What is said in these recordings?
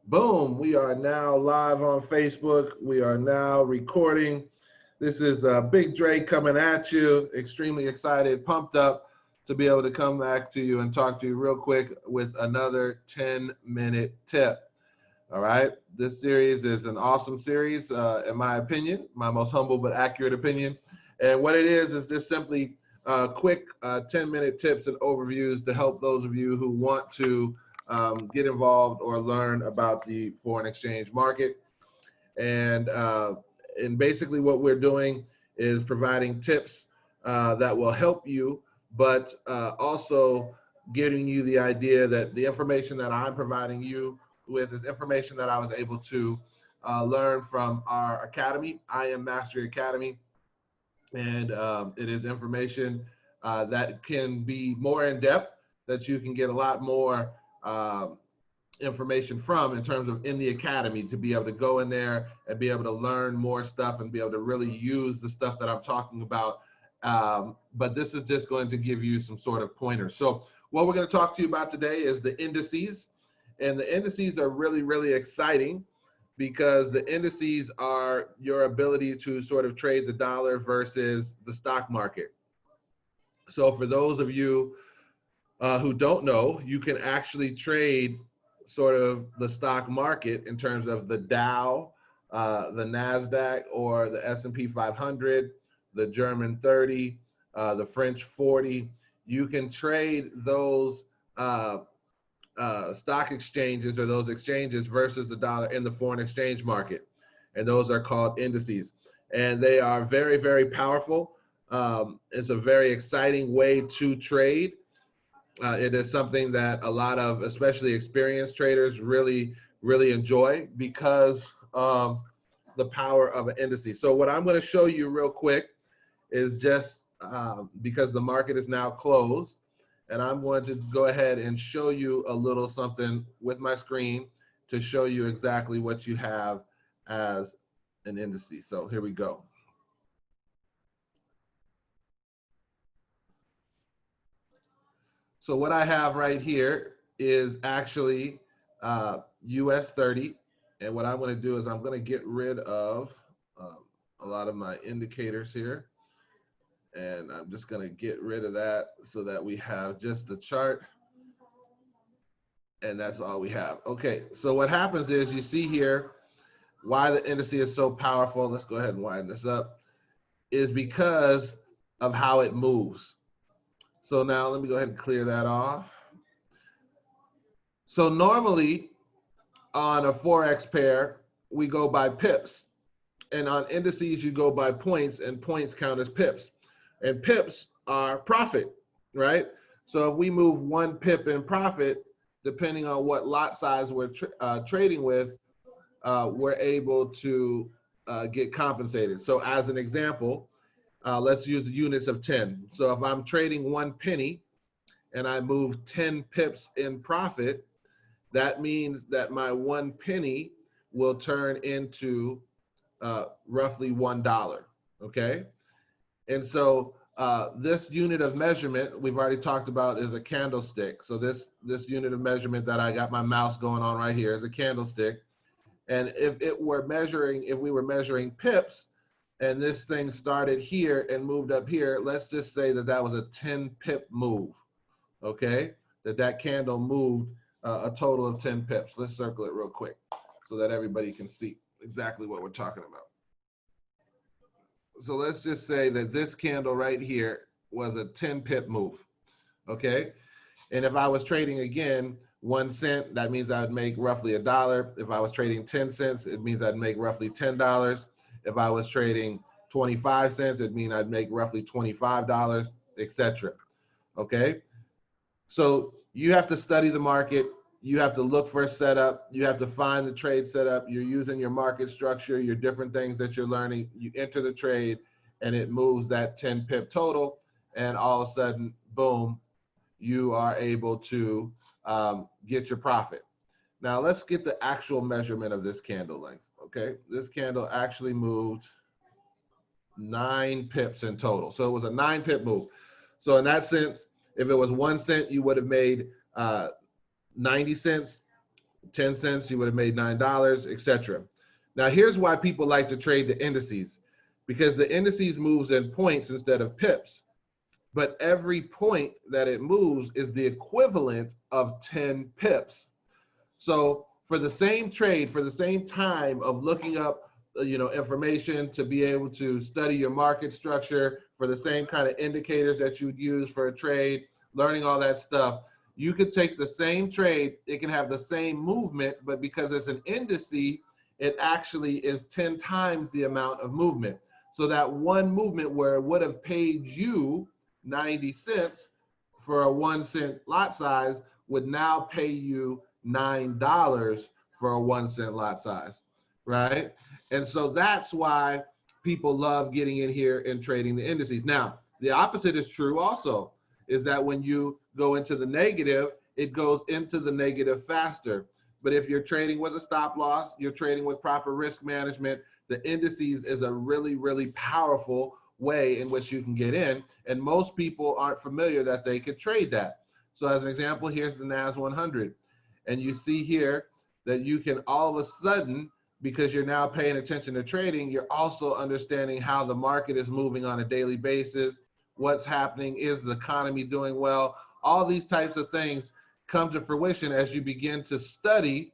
Boom, we are now live on Facebook. We are now recording. This is Big Dre coming at you. Extremely excited, pumped up to be able to come back to you and talk to you real quick with another 10-minute tip. All right. This series is an awesome series, in my opinion, my most humble but accurate opinion. And what it is just simply quick 10-minute tips and overviews to help those of you who want to get involved or learn about the foreign exchange market. And basically what we're doing is providing tips that will help you, but also getting you the idea that the information that I'm providing you with is information that I was able to learn from our academy, I Am Mastery Academy. And it is information that can be more in depth, that you can get a lot more information from in terms of in the academy, to be able to go in there and be able to learn more stuff and be able to really use the stuff that I'm talking about. But this is just going to give you some sort of pointers. So what we're going to talk to you about today is the indices. And the indices are really, really exciting because the indices are your ability to sort of trade the dollar versus the stock market. So for those of you who don't know, you can actually trade sort of the stock market in terms of the Dow, the NASDAQ, or the S&P 500, the German 30, the French 40. You can trade those stock exchanges, or those exchanges, versus the dollar in the foreign exchange market. And those are called indices. And they are very, very powerful. It's a very exciting way to trade. It is something that a lot of, especially experienced traders, really, really enjoy because of the power of an indice. So what I'm going to show you real quick is just because the market is now closed, and I'm going to go ahead and show you a little something with my screen to show you exactly what you have as an indice. So here we go. So what I have right here is actually US 30. And what I'm going to do is I'm going to get rid of a lot of my indicators here. And I'm just going to get rid of that so that we have just the chart. And that's all we have. Okay, so what happens is, you see here why the indice is so powerful. Let's go ahead and widen this up. Is because of how it moves. So now let me go ahead and clear that off. So normally on a Forex pair, we go by pips. And on indices, you go by points, and points count as pips. And pips are profit, right? So if we move 1 pip in profit, depending on what lot size we're trading with, we're able to get compensated. So as an example, let's use units of 10. So if I'm trading 1 penny and I move 10 pips in profit, that means that my 1 penny will turn into roughly $1, okay? And so this unit of measurement we've already talked about is a candlestick. So this unit of measurement that I got my mouse going on right here is a candlestick. And if we were measuring pips, and this thing started here and moved up here, let's just say that that was a 10 pip move, okay? That candle moved a total of 10 pips. Let's circle it real quick so that everybody can see exactly what we're talking about. So let's just say that this candle right here was a 10 pip move, okay? And if I was trading again 1 cent, that means I'd make roughly $1. If I was trading 10 cents, it means I'd make roughly $10. If I was trading 25 cents, it'd mean I'd make roughly $25, etc. Okay? So you have to study the market. You have to look for a setup. You have to find the trade setup. You're using your market structure, your different things that you're learning. You enter the trade, and it moves that 10 pip total, and all of a sudden, boom, you are able to get your profit. Now let's get the actual measurement of this candle length, okay? This candle actually moved 9 pips in total. So it was a 9 pip move. So in that sense, if it was 1 cent, you would have made 90 cents. 10 cents, you would have made $9, etc. Now, here's why people like to trade the indices, because the indices moves in points instead of pips. But every point that it moves is the equivalent of 10 pips. So for the same trade, for the same time of looking up, information to be able to study your market structure, for the same kind of indicators that you'd use for a trade, learning all that stuff, you could take the same trade, it can have the same movement, but because it's an indice, it actually is 10 times the amount of movement. So that one movement where it would have paid you 90 cents for a 1 cent lot size would now pay you $9 for a 1 cent lot size, right? And so that's why people love getting in here and trading the indices. Now, the opposite is true also, is that when you go into the negative, it goes into the negative faster. But if you're trading with a stop loss, you're trading with proper risk management, the indices is a really, really powerful way in which you can get in. And most people aren't familiar that they could trade that. So as an example, here's the NAS 100. And you see here that you can all of a sudden, because you're now paying attention to trading, you're also understanding how the market is moving on a daily basis, what's happening, is the economy doing well? All these types of things come to fruition as you begin to study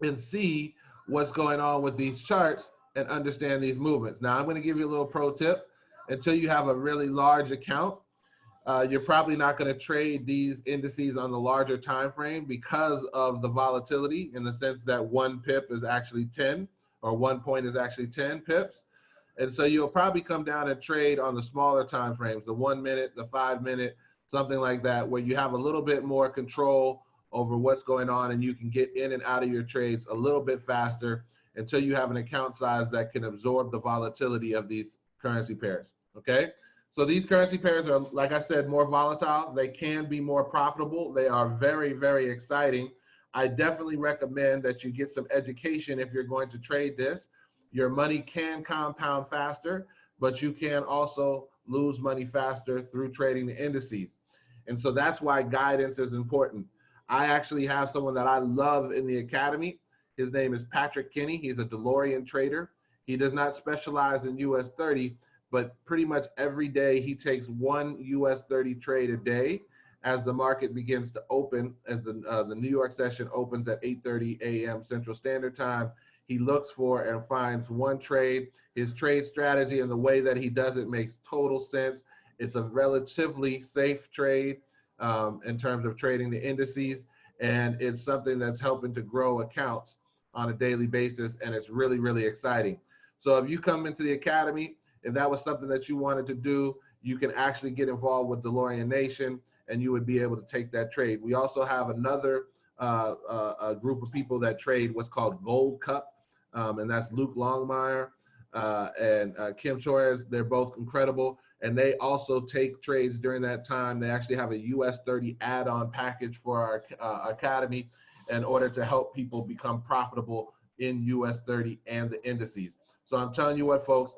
and see what's going on with these charts and understand these movements. Now, I'm going to give you a little pro tip. Until you have a really large account, you're probably not going to trade these indices on the larger time frame because of the volatility, in the sense that 1 pip is actually 10, or 1 point is actually 10 pips. And so you'll probably come down and trade on the smaller time frames, the 1 minute, the 5 minute, something like that, where you have a little bit more control over what's going on, and you can get in and out of your trades a little bit faster until you have an account size that can absorb the volatility of these currency pairs, okay? So these currency pairs are, like I said, more volatile. They can be more profitable. They are very, very exciting. I definitely recommend that you get some education if you're going to trade this. Your money can compound faster, but you can also lose money faster through trading the indices. And so that's why guidance is important. I actually have someone that I love in the academy. His name is Patrick Kinney. He's a DeLorean trader. He does not specialize in US 30, but pretty much every day he takes one US 30 trade a day as the market begins to open, as the New York session opens at 8:30 a.m. Central Standard Time. He looks for and finds one trade. His trade strategy and the way that he does it makes total sense. It's a relatively safe trade in terms of trading the indices, and it's something that's helping to grow accounts on a daily basis, and it's really, really exciting. So if you come into the academy, if that was something that you wanted to do, you can actually get involved with DeLorean Nation, and you would be able to take that trade. We also have another a group of people that trade what's called Gold Cup, and that's Luke Longmire and Kim Torres. They're both incredible, and they also take trades during that time. They actually have a US 30 add-on package for our academy in order to help people become profitable in US 30 and the indices. So I'm telling you what, folks,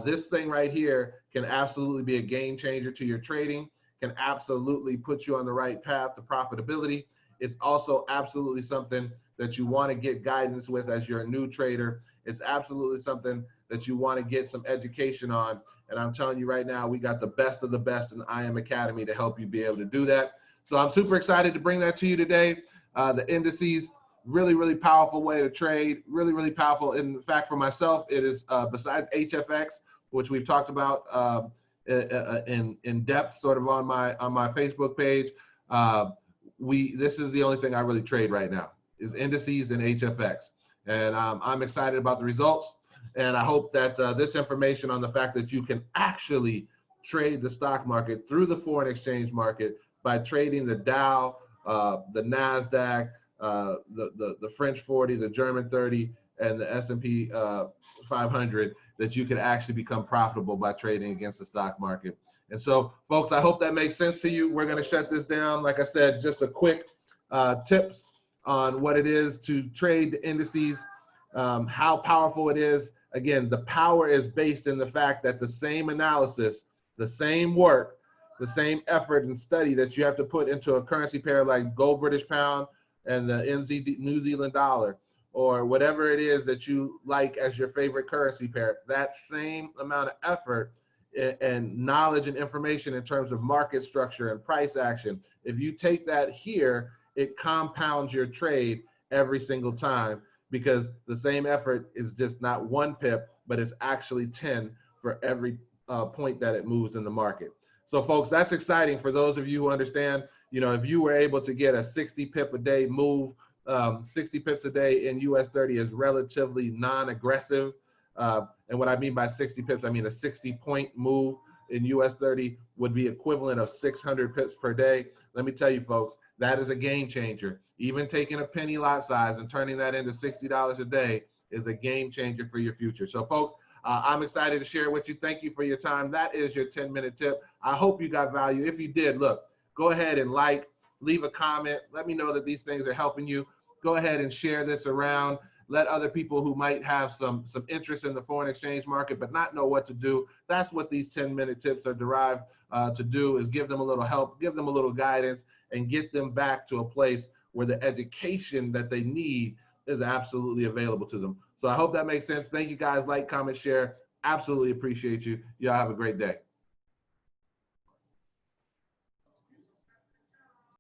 this thing right here can absolutely be a game changer to your trading, can absolutely put you on the right path to profitability. It's also absolutely something that you want to get guidance with as you're a new trader. It's absolutely something that you want to get some education on. And I'm telling you right now, we got the best of the best in the IM Academy to help you be able to do that. So I'm super excited to bring that to you today. The indices, really, really powerful way to trade, really, really powerful. In fact, for myself, it is besides HFX, which we've talked about in depth sort of on my Facebook page. This is the only thing I really trade right now is indices and HFX. And I'm excited about the results. And I hope that this information on the fact that you can actually trade the stock market through the foreign exchange market by trading the Dow, the NASDAQ, the French 40, the German 30, and the S&P 500, that you can actually become profitable by trading against the stock market. And so, folks, I hope that makes sense to you. We're going to shut this down. Like I said, just a quick tips on what it is to trade the indices, how powerful it is. Again, the power is based in the fact that the same analysis, the same work, the same effort and study that you have to put into a currency pair like gold British pound and the New Zealand dollar, or whatever it is that you like as your favorite currency pair, that same amount of effort and knowledge and information in terms of market structure and price action, if you take that here, it compounds your trade every single time, because the same effort is just not 1 pip, but it's actually 10 for every point that it moves in the market. So folks, that's exciting for those of you who understand, if you were able to get a 60 pip a day move, 60 pips a day in US 30 is relatively non-aggressive. And what I mean by 60 pips, I mean a 60-point move in US 30 would be equivalent of 600 pips per day. Let me tell you folks, that is a game changer. Even taking a penny lot size and turning that into $60 a day is a game changer for your future. So folks, I'm excited to share with you. Thank you for your time. That is your 10-minute tip. I hope you got value. If you did, look, go ahead and leave a comment. Let me know that these things are helping you. Go ahead and share this around. Let other people who might have some interest in the foreign exchange market but not know what to do. That's what these 10-minute tips are derived to do, is give them a little help, give them a little guidance, and get them back to a place where the education that they need is absolutely available to them. So I hope that makes sense. Thank you guys. Like, comment, share. Absolutely appreciate you. Y'all have a great day.